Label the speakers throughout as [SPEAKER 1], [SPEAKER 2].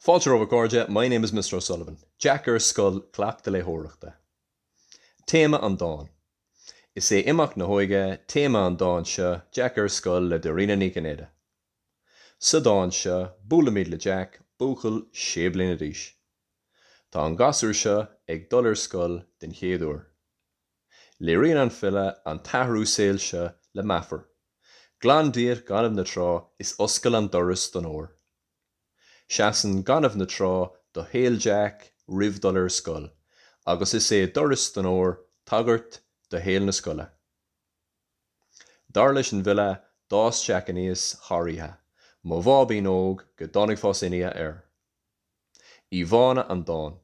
[SPEAKER 1] Fáilte over Cordia, my name is Mr. O'Sullivan. Jeaic Scoil Cleachtadh Léitheoireachta. Téma an dáin. Is é imach na hóige téma an dáin seo Jeaic Scoil le dorína ní gnéide. Sa dáin seo búlamíd le Jeaic búchail séblin a ríis. Tá an gasúr seo ag dul Scoil den chéadúir. Léiríonn an fille an tathhrú saoil seo le meafar. Glandaír ganamh na trá is oscail an doras don óir. Seasan ganamh na trá do héal Jeaic ribh dul Scoil, agus is é doras don óir tagart do héal na scoile. Dar leis an bhile dás Jeaic aníos tháiríthe, má bhábín óg go dtháinig fós inithe air. Í bhána an dáin.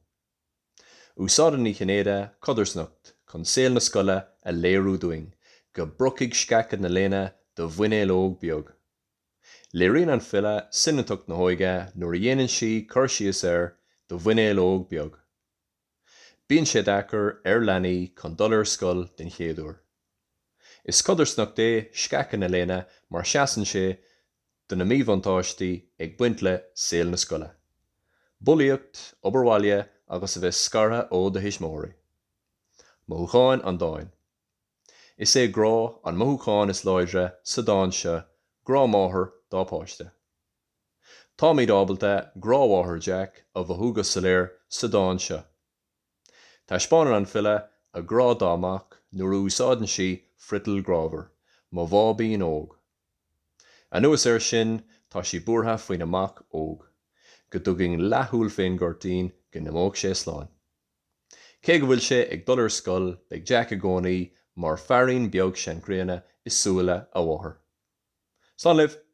[SPEAKER 1] Úsáideann ní chénéide codarsnocht chun saoil na scoile a léirú doing, go brocigh scacad na léine do bhuinéal óg beag. Léiríonn an fille sinneach na hóige nuair a dhéanann sí cur síos air do bhuinéal óg beag. Bíonn sé dachar ar leanaí chun dul Scoil den chéadúir. Is codarsnocht é scacad na léine mar seasann sé do na míbhantáistí ag buint le saoil na scoile. Bullaíocht, obairhhaile agus a bheith scartha ó do hismóirí. Mothúcháin an dáin. Is é grá an mothúcháin is láidre sa dáin seo grá máthair dá páiste. Tá míad ábalta grámháthair Jeaic a bheithúgas sa léir sa dáin seo. Tá spáineann an fille a grá dámach nuair úsáideann sí frital grábhar, má bhábín óg. Anuas ar sin tá sí buartha faoin amach óg, go dtuiging leathúil féin gortaín go ndómh sé sláin. Cé go bhfuil sé ag dul Scoil beag Jeaic a gcónaí mar fearín beag sean craoine is súile a bháthair. Slán libh.